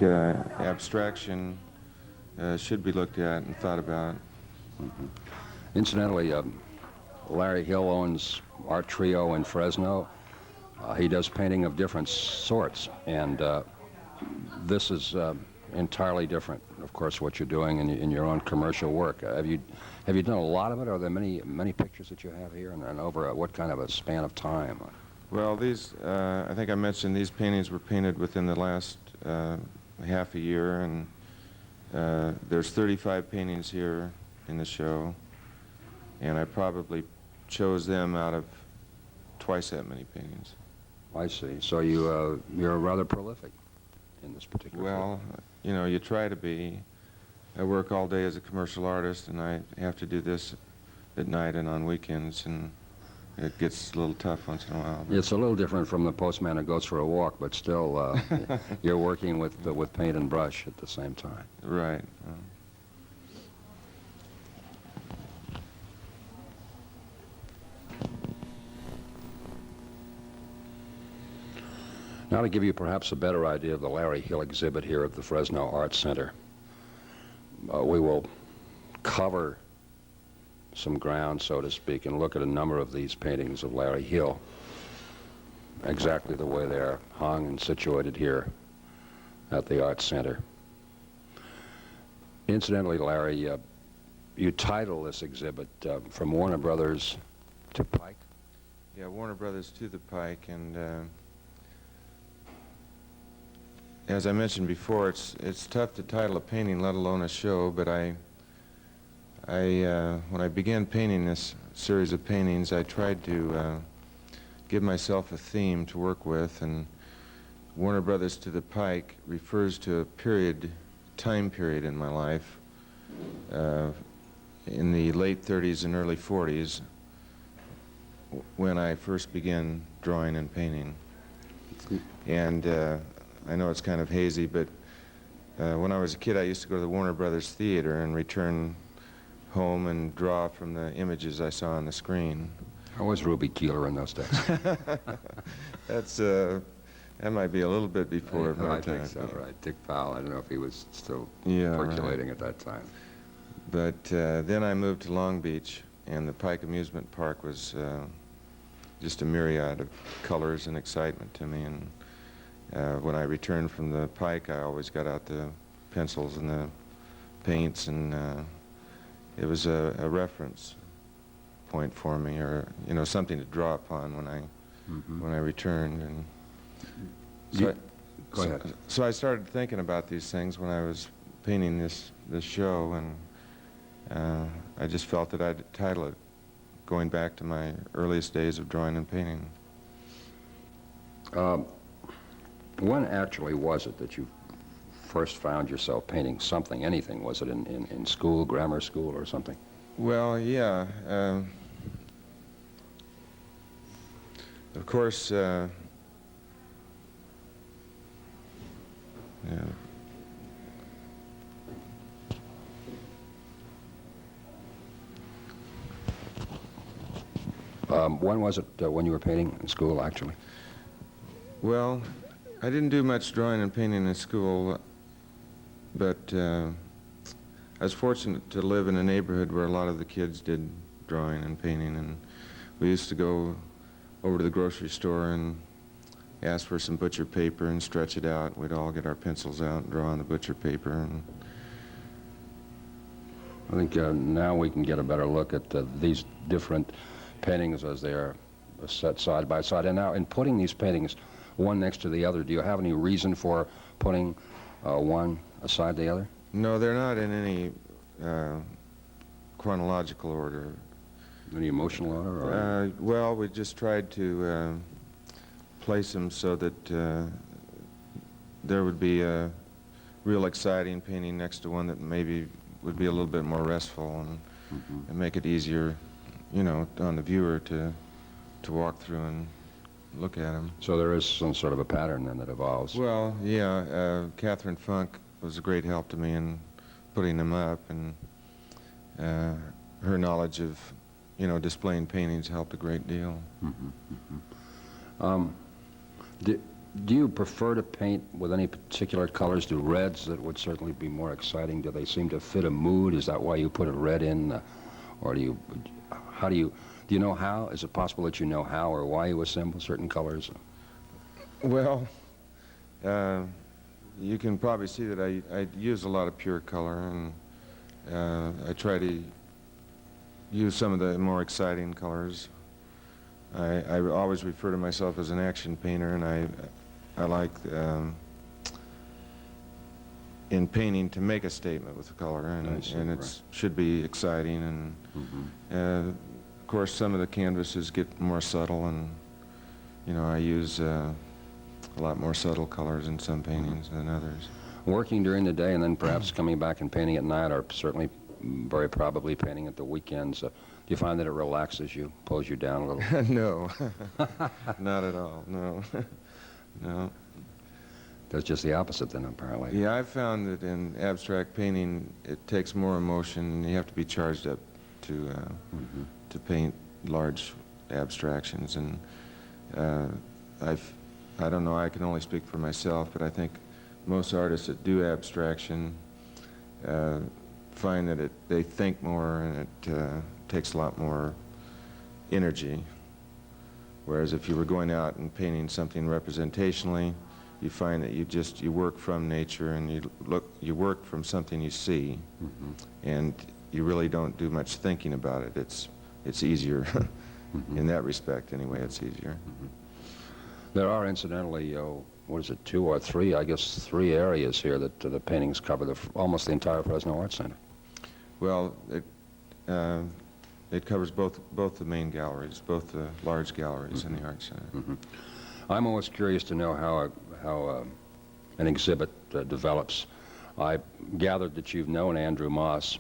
think abstraction should be looked at and thought about. Mm-hmm. Incidentally, Larry Hill owns Art Trio in Fresno. He does painting of different sorts, and this is entirely different, of course, what you're doing in your own commercial work. Have you done a lot of it? Are there many pictures that you have here, and over what kind of a span of time? Well, these, I think I mentioned these paintings were painted within the last half a year, and there's 35 paintings here in the show, and I probably chose them out of twice that many paintings. I see. So you're rather prolific in this particular Well, you know, you try to be. I work all day as a commercial artist, and I have to do this at night and on weekends, and it gets a little tough once in a while. It's a little different from the postman who goes for a walk, but still, you're working with paint and brush at the same time. Right. Now, to give you perhaps a better idea of the Larry Hill exhibit here at the Fresno Art Center, we will cover some ground, so to speak, and look at a number of these paintings of Larry Hill, exactly the way they're hung and situated here at the Art Center. Incidentally, Larry, you title this exhibit From Warner Brothers to Pike? Yeah, Warner Brothers to the Pike, and as I mentioned before, it's tough to title a painting, let alone a show, but when I began painting this series of paintings, I tried to give myself a theme to work with, and Warner Brothers to the Pike refers to a time period in my life in the late 30s and early 40s when I first began drawing and painting. And I know it's kind of hazy, but when I was a kid, I used to go to the Warner Brothers Theater and return home and draw from the images I saw on the screen. How was Ruby Keeler in those days? That might be a little bit before my time. I think so, right. Dick Powell, I don't know if he was still Yeah, percolating right. at that time. But then I moved to Long Beach, and the Pike Amusement Park was just a myriad of colors and excitement to me. And when I returned from the Pike, I always got out the pencils and the paints, and it was a reference point for me, or something to draw upon when I returned. And so Go ahead. So I started thinking about these things when I was painting this show, and I just felt that I'd title it going back to my earliest days of drawing and painting. When actually was it that you first found yourself painting something, anything? Was it in school, grammar school, or something? Well, yeah. Of course, yeah. When was it when you were painting in school, actually? Well, I didn't do much drawing and painting in school, but I was fortunate to live in a neighborhood where a lot of the kids did drawing and painting, and we used to go over to the grocery store and ask for some butcher paper and stretch it out. We'd all get our pencils out and draw on the butcher paper. And I think now we can get a better look at these different paintings as they are set side by side. And now, in putting these paintings one next to the other, do you have any reason for putting one aside the other? No, they're not in any chronological order. Any emotional order? Or? Well, we just tried to place them so that there would be a real exciting painting next to one that maybe would be a little bit more restful, and make it easier, on the viewer to walk through and look at them. So there is some sort of a pattern then that evolves. Well, yeah. Catherine Funk was a great help to me in putting them up, and her knowledge of, displaying paintings helped a great deal. Do you prefer to paint with any particular colors? Do reds that would certainly be more exciting? Do they seem to fit a mood? Is that why you put a red in? Or do you know how? Is it possible that you know how or why you assemble certain colors? Well, you can probably see that I use a lot of pure color, and I try to use some of the more exciting colors. I always refer to myself as an action painter, and I like in painting to make a statement with the color, and it should be exciting. And of course, some of the canvases get more subtle, and I use a lot more subtle colors in some paintings than others. Working during the day and then perhaps coming back and painting at night, or certainly very probably painting at the weekends, do you find that it relaxes you, pulls you down a little? No, not at all, no. No. That's just the opposite then, apparently. Yeah, I've found that in abstract painting, it takes more emotion, and you have to be charged up to paint large abstractions. And I don't know, I can only speak for myself, but I think most artists that do abstraction find that they think more, and it takes a lot more energy. Whereas if you were going out and painting something representationally, you find that you work from nature, and you work from something you see, and you really don't do much thinking about it. It's easier in that respect, anyway. It's easier. There are, incidentally, what is it, 2 or 3, I guess 3 areas here that the paintings cover almost the entire Fresno Arts Center. Well, it covers both the main galleries, both the large galleries in the Arts Center. I'm always curious to know how an exhibit develops. I gathered that you've known Andrew Moss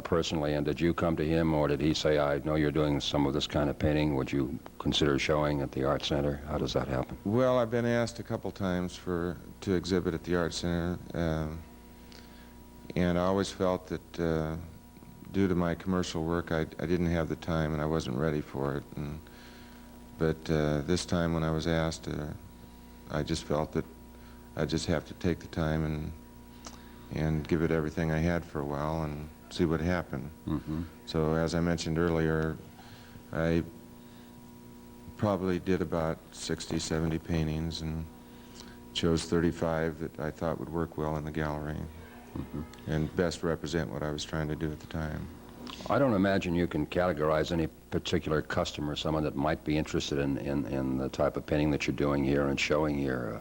personally, and did you come to him, or did he say, I know you're doing some of this kind of painting, would you consider showing at the Art Center? How does that happen? Well, I've been asked a couple times to exhibit at the Art Center, and I always felt that due to my commercial work, I didn't have the time, and I wasn't ready for it. But this time when I was asked, I just felt that I just have to take the time and give it everything I had for a while and see what happened. So as I mentioned earlier, I probably did about 60, 70 paintings and chose 35 that I thought would work well in the gallery and best represent what I was trying to do at the time. I don't imagine you can categorize any particular customer, someone that might be interested in the type of painting that you're doing here and showing here.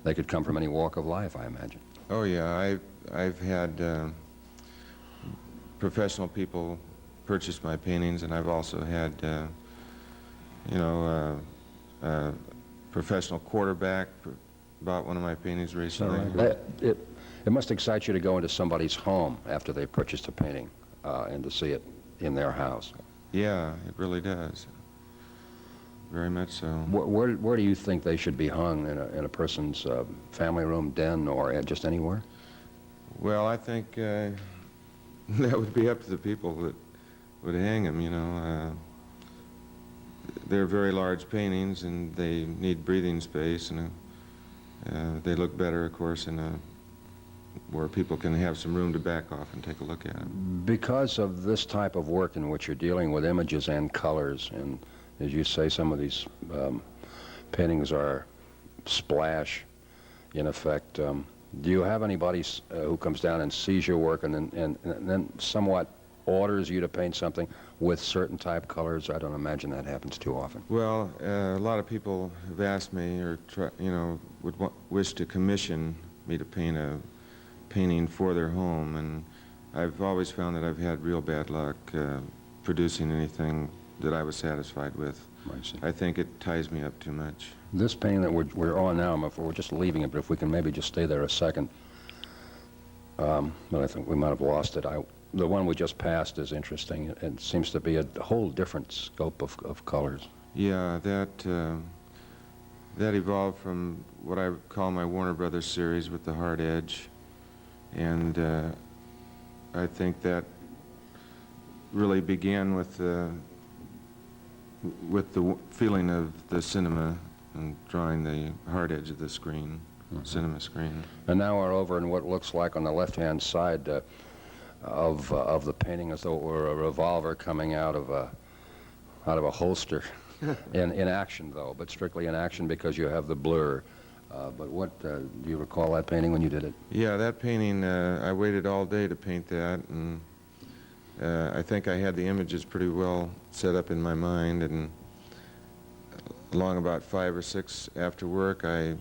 They could come from any walk of life, I imagine. Oh yeah, I've had professional people purchase my paintings, and I've also had professional quarterback bought one of my paintings recently. It must excite you to go into somebody's home after they've purchased a painting and to see it in their house. Yeah, it really does. Very much so. Where do you think they should be hung, in a person's family room, den, or just anywhere? Well, I think that would be up to the people that would hang them, They're very large paintings, and they need breathing space, and they look better, of course, where people can have some room to back off and take a look at them. Because of this type of work in which you're dealing with images and colors, and as you say, some of these paintings are splash, in effect. Do you have anybody who comes down and sees your work and then somewhat orders you to paint something with certain type colors? I don't imagine that happens too often. Well, a lot of people have asked me, or would wish to commission me to paint a painting for their home, and I've always found that I've had real bad luck producing anything that I was satisfied with. I think it ties me up too much. This painting that we're on now, we're just leaving it, but if we can maybe just stay there a second. But I think we might have lost it. The one we just passed is interesting. It seems to be a whole different scope of colors. Yeah, that evolved from what I call my Warner Brothers series with the hard edge, and I think that really began with the feeling of the cinema and drawing the hard edge of the screen, cinema screen. And now we're over in what looks like on the left-hand side of the painting as though it were a revolver coming out of a holster. in action, though, but strictly in action because you have the blur. But what, do you recall that painting when you did it? Yeah, that painting, I waited all day to paint that, and I think I had the images pretty well set up in my mind, and along about 5 or 6 after work, I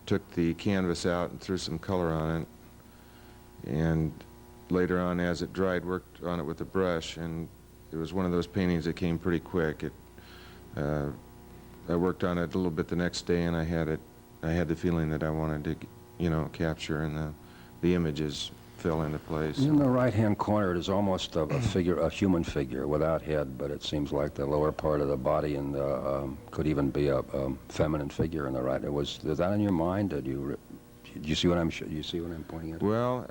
took the canvas out and threw some color on it, and later on, as it dried, worked on it with a brush, and it was one of those paintings that came pretty quick. I worked on it a little bit the next day, and I had the feeling that I wanted to, you know, capture, and the images fell into place. In the right-hand corner, it is almost a figure, a human figure without head, but it seems like the lower part of the body and could even be a feminine figure in the right. Is that in your mind? Did you see what I'm pointing at? Well,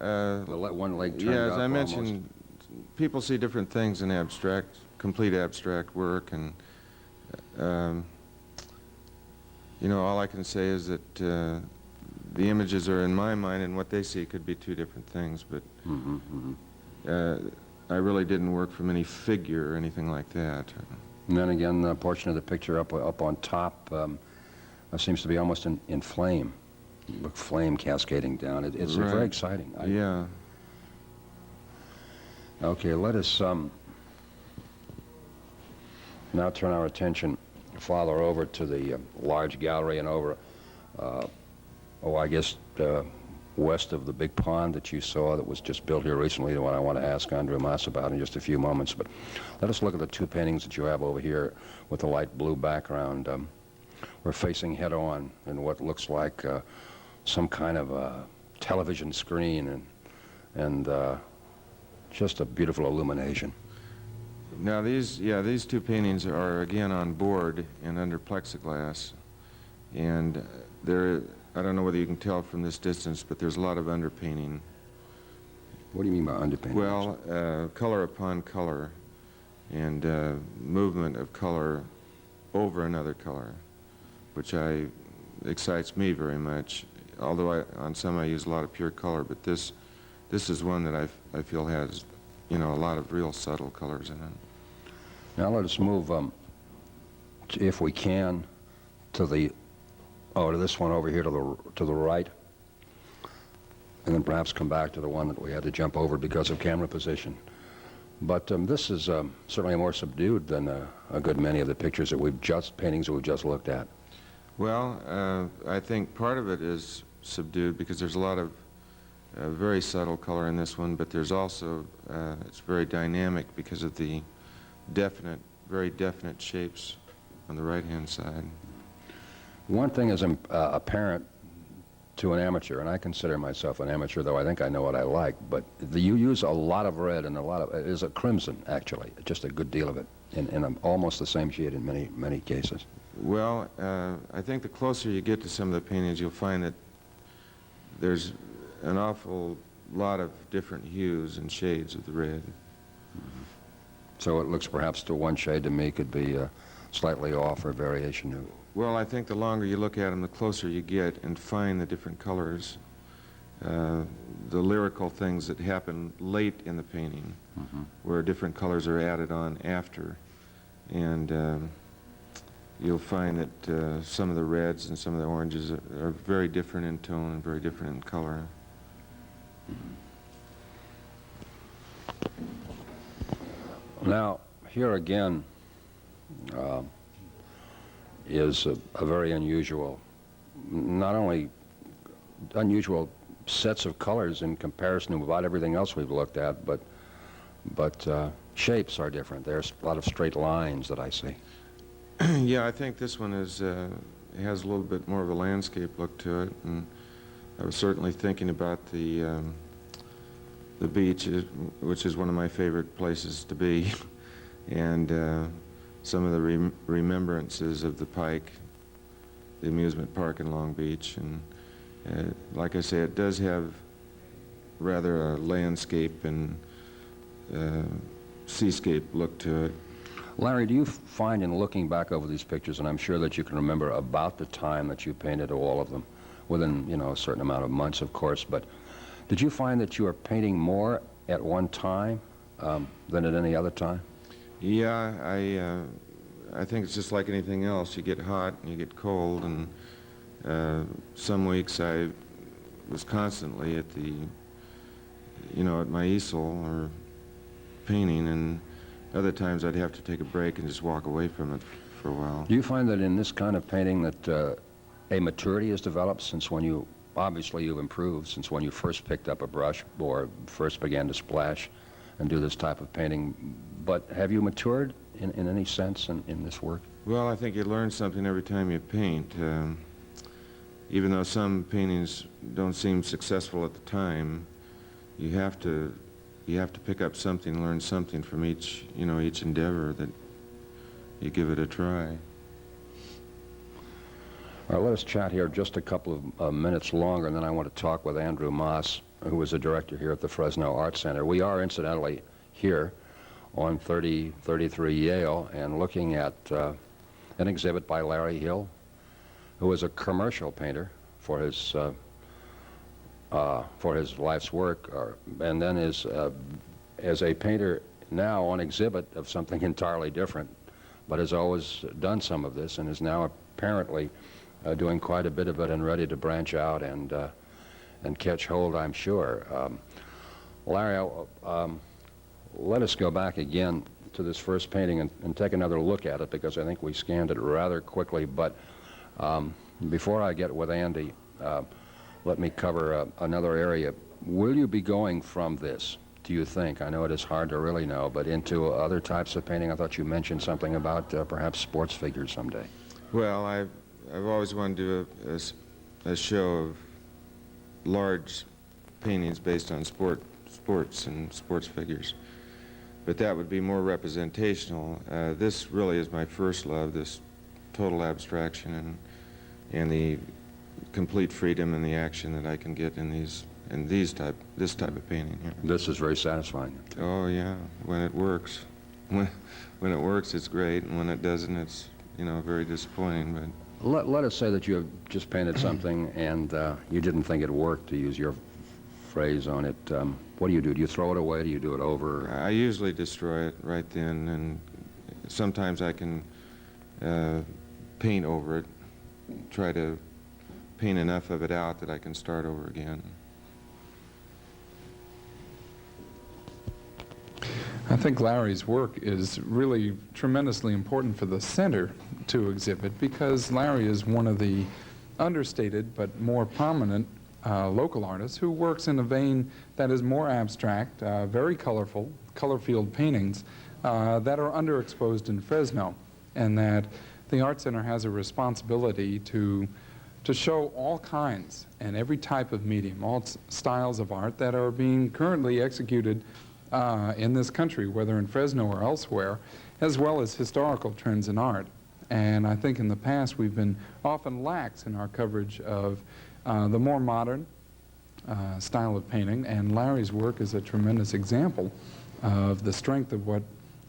one leg turned yeah, as up I almost. mentioned, people see different things in abstract, complete abstract work, and you know, all I can say is that the images are in my mind, and what they see could be 2 different things, but I really didn't work from any figure or anything like that. And then again, the portion of the picture up on top seems to be almost in flame. Look, flame cascading down. It's Right. very exciting. Yeah. Okay, let us now turn our attention farther over to the large gallery and over, I guess, west of the big pond that you saw that was just built here recently, the one I want to ask Andrew Mas about in just a few moments. But let us look at the 2 paintings that you have over here with the light blue background. We're facing head-on in what looks like some kind of a television screen and just a beautiful illumination. Now these 2 paintings are again on board and under plexiglass, and I don't know whether you can tell from this distance, but there's a lot of underpainting. What do you mean by underpainting? Well, color upon color, and movement of color over another color, which excites me very much. Although on some I use a lot of pure color, but this is one that I feel has, you know, a lot of real subtle colors in it. Now let us move, if we can, to this one over here to the right, and then perhaps come back to the one that we had to jump over because of camera position. But this is certainly more subdued than a good many of the paintings that we've just looked at. Well, I think part of it is subdued because there's a lot of very subtle color in this one, but there's also, it's very dynamic because of the very definite shapes on the right-hand side. One thing is apparent to an amateur, and I consider myself an amateur, though I think I know what I like, but you use a lot of red and it is a crimson, actually, just a good deal of it, in almost the same shade in many cases. Well, I think the closer you get to some of the paintings, you'll find that there's an awful lot of different hues and shades of the red. So it looks perhaps to one shade to me could be slightly off or variation. Well, I think the longer you look at them, the closer you get and find the different colors, the lyrical things that happen late in the painting, where different colors are added on after. And you'll find that some of the reds and some of the oranges are very different in tone and very different in color. Now, here again is a very unusual, not only unusual sets of colors in comparison to about everything else we've looked at, but shapes are different. There's a lot of straight lines that I see. Yeah, I think this one has a little bit more of a landscape look to it, and I was certainly thinking about the beach, which is one of my favorite places to be, and some of the remembrances of the Pike, the amusement park in Long Beach, and like I say, it does have rather a landscape and seascape look to it. Larry, do you find in looking back over these pictures, and I'm sure that you can remember about the time that you painted all of them, within, you know, a certain amount of months, of course, but did you find that you were painting more at one time than at any other time? Yeah, I think it's just like anything else. You get hot and you get cold, and some weeks I was constantly at the, you know, at my easel or painting, and other times I'd have to take a break and just walk away from it for a while. Do you find that in this kind of painting that a maturity has developed since when you, obviously you've improved since when you first picked up a brush or first began to splash and do this type of painting, but have you matured in any sense in this work? Well, I think you learn something every time you paint. Even though some paintings don't seem successful at the time, you have to pick up something, learn something from each, you know, each endeavor that you give it a try. All right, let us chat here just a couple of minutes longer, and then I want to talk with Andrew Moss, who is a director here at the Fresno Art Center. We are, incidentally, here on 3033 Yale and looking at an exhibit by Larry Hill, who is a commercial painter for his life's work, and then is as a painter now on exhibit of something entirely different, but has always done some of this and is now apparently doing quite a bit of it and ready to branch out and catch hold, I'm sure. Larry, let us go back again to this first painting and take another look at it, because I think we scanned it rather quickly. But before I get with Andy, let me cover another area. Will you be going from this, do you think? I know it is hard to really know, but into other types of painting? I thought you mentioned something about perhaps sports figures someday. Well, I've always wanted to do a show of large paintings based on sports and sports figures. But that would be more representational. This really is my first love, this total abstraction and the complete freedom and the action that I can get in this type of painting here. This is very satisfying. Oh yeah, when it works. When it works, it's great, and when it doesn't, it's, you know, very disappointing. But Let us say that you have just painted something and you didn't think it worked, to use your phrase on it. What do you do? Do you throw it away? Do you do it over? I usually destroy it right then, and sometimes I can paint over it, try to paint enough of it out that I can start over again. I think Larry's work is really tremendously important for the center to exhibit, because Larry is one of the understated but more prominent local artists who works in a vein that is more abstract, very colorful, color-field paintings that are underexposed in Fresno, and that the Art Center has a responsibility to show all kinds and every type of medium, all styles of art that are being currently executed in this country, whether in Fresno or elsewhere, as well as historical trends in art. And I think in the past we've been often lax in our coverage of the more modern style of painting, and Larry's work is a tremendous example of the strength of what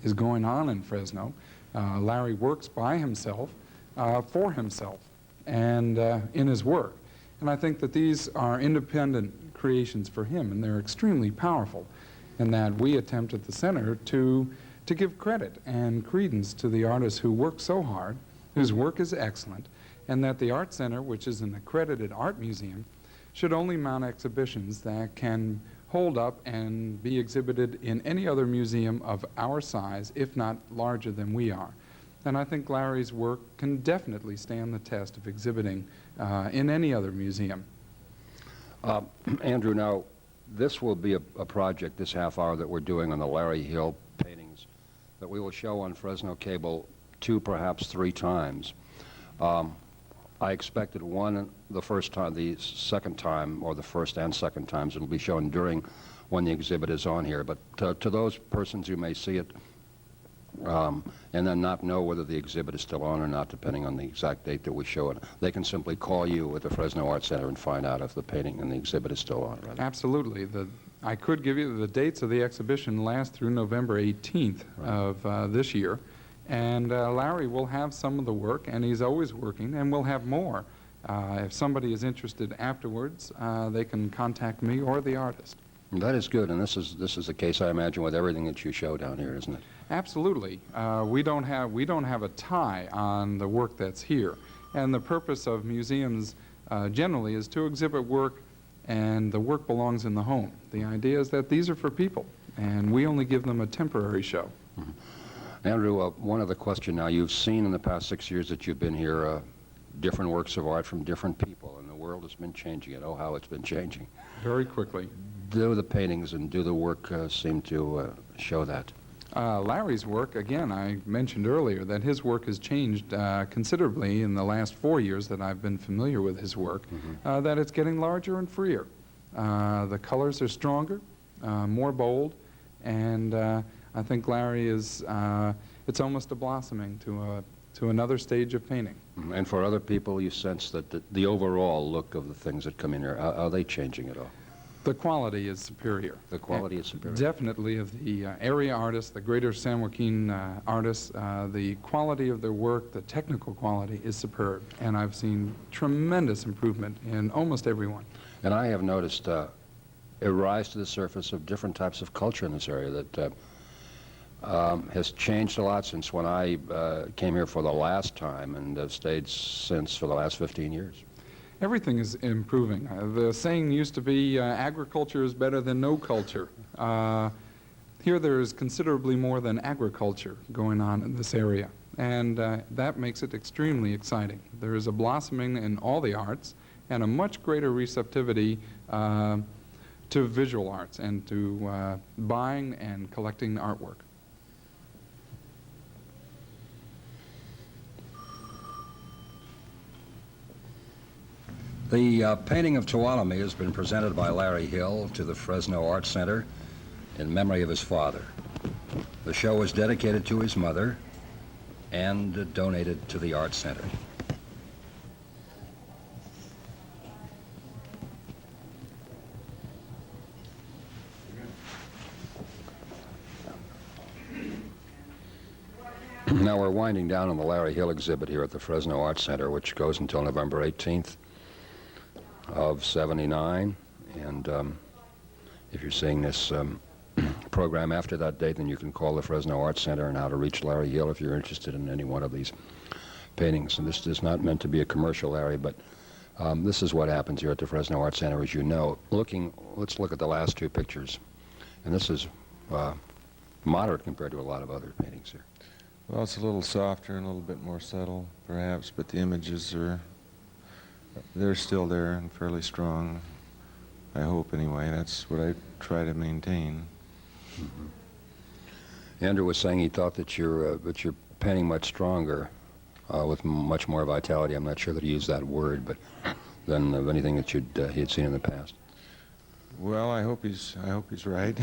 is going on in Fresno. Larry works by himself, for himself, and in his work. And I think that these are independent creations for him, and they're extremely powerful, and that we attempt at the center to give credit and credence to the artists who work so hard, whose work is excellent, and that the Art Center, which is an accredited art museum, should only mount exhibitions that can hold up and be exhibited in any other museum of our size, if not larger than we are. And I think Larry's work can definitely stand the test of exhibiting in any other museum. Andrew, now, this will be a project, this half hour that we're doing on the Larry Hill paintings, that we will show on Fresno Cable 2, perhaps 3 times. I expected one the first time, the second time, or the first and second times, it'll be shown during when the exhibit is on here. But to those persons who may see it and then not know whether the exhibit is still on or not, depending on the exact date that we show it, they can simply call you at the Fresno Art Center and find out if the painting and the exhibit is still on. Right? Absolutely. I could give you the dates of the exhibition last through November 18th of this year, And Larry will have some of the work, and he's always working, and we'll have more. If somebody is interested afterwards, they can contact me or the artist. That is good, and this is the case, I imagine, with everything that you show down here, isn't it? Absolutely. We don't have a tie on the work that's here. And the purpose of museums generally is to exhibit work, and the work belongs in the home. The idea is that these are for people, and we only give them a temporary show. Andrew, one other question now. You've seen in the past 6 years that you've been here different works of art from different people, and the world has been changing. Oh, how it's been changing. Very quickly. Do the paintings and do the work seem to show that? Larry's work, again, I mentioned earlier that his work has changed considerably in the last 4 years that I've been familiar with his work, that it's getting larger and freer. The colors are stronger, more bold, and I think Larry is, it's almost a blossoming to another stage of painting. And for other people, you sense that the overall look of the things that come in here, are they changing at all? The quality is superior. The quality is superior? Definitely, of the area artists, the greater San Joaquin artists, the quality of their work, the technical quality is superb. And I've seen tremendous improvement in almost everyone. And I have noticed a rise to the surface of different types of culture in this area that has changed a lot since when I came here for the last time, and have stayed since for the last 15 years. Everything is improving. The saying used to be, agriculture is better than no culture. Here there is considerably more than agriculture going on in this area, and that makes it extremely exciting. There is a blossoming in all the arts, and a much greater receptivity to visual arts and to buying and collecting artwork. The painting of Tuolumne has been presented by Larry Hill to the Fresno Art Center in memory of his father. The show is dedicated to his mother and donated to the Art Center. Now we're winding down on the Larry Hill exhibit here at the Fresno Art Center, which goes until November 18th. Of 79, and if you're seeing this program after that date, then you can call the Fresno Art Center and how to reach Larry Hill if you're interested in any one of these paintings. And this is not meant to be a commercial, Larry, but this is what happens here at the Fresno Art Center, as you know. Let's look at the last two pictures, and this is moderate compared to a lot of other paintings here. Well, it's a little softer and a little bit more subtle, perhaps, but the images they're still there and fairly strong. I hope, anyway. That's what I try to maintain. Andrew was saying he thought that you're painting much stronger, with much more vitality. I'm not sure that he used that word, but than of anything that he had seen in the past. Well, I hope he's right.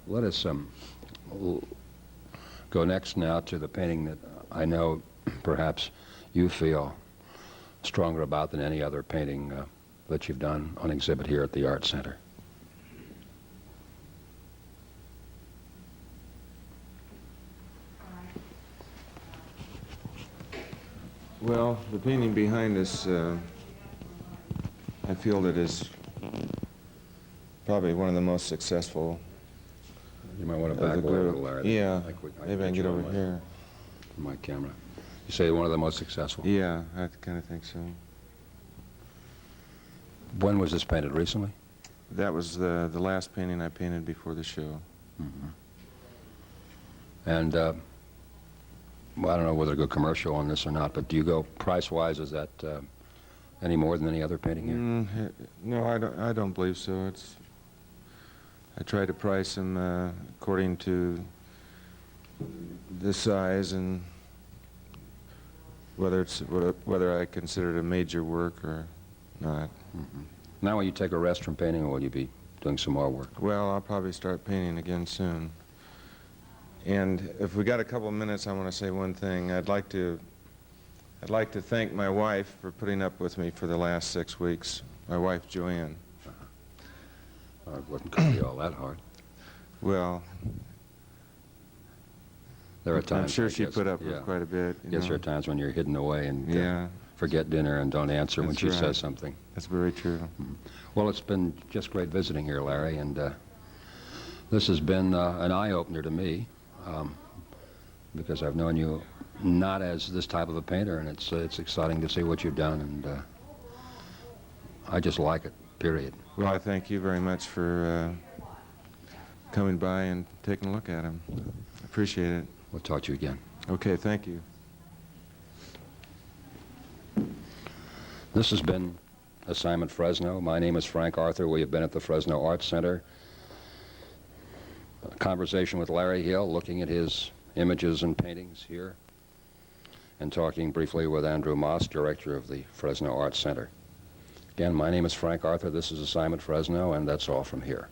Let us go next now to the painting that I know perhaps you feel stronger about than any other painting that you've done on exhibit here at the Art Center. Well, the painting behind us, I feel that is probably one of the most successful. You might want to back away a little, Larry. Yeah, maybe I can get over here. My camera. You say one of the most successful? Yeah, I kind of think so. When was this painted? Recently? That was the last painting I painted before the show. Mm-hmm. And well, I don't know whether to go commercial on this or not, but do you go price-wise? Is that any more than any other painting here? No, I don't believe so. I try to price them according to the size and whether I consider it a major work or not. Mm-hmm. Now will you take a rest from painting, or will you be doing some more work? Well, I'll probably start painting again soon. And if we got a couple of minutes, I want to say one thing. I'd like to thank my wife for putting up with me for the last 6 weeks. My wife, Joanne. It wasn't going to be all that hard. Well, There are times. I'm sure I she guess, put up yeah. with quite a bit. You Yes, know. there are times when you're hidden away and Yeah, forget dinner and don't answer when That's she right. says something. that's very true. Well, it's been just great visiting here, Larry, and this has been an eye-opener to me because I've known you not as this type of a painter, and it's exciting to see what you've done, and I just like it, period. Well, I thank you very much for coming by and taking a look at them. Appreciate it. We'll talk to you again. Okay, thank you. This has been Assignment Fresno. My name is Frank Arthur. We have been at the Fresno Arts Center. A conversation with Larry Hill, looking at his images and paintings here, and talking briefly with Andrew Moss, director of the Fresno Arts Center. Again, my name is Frank Arthur. This is Assignment Fresno, and that's all from here.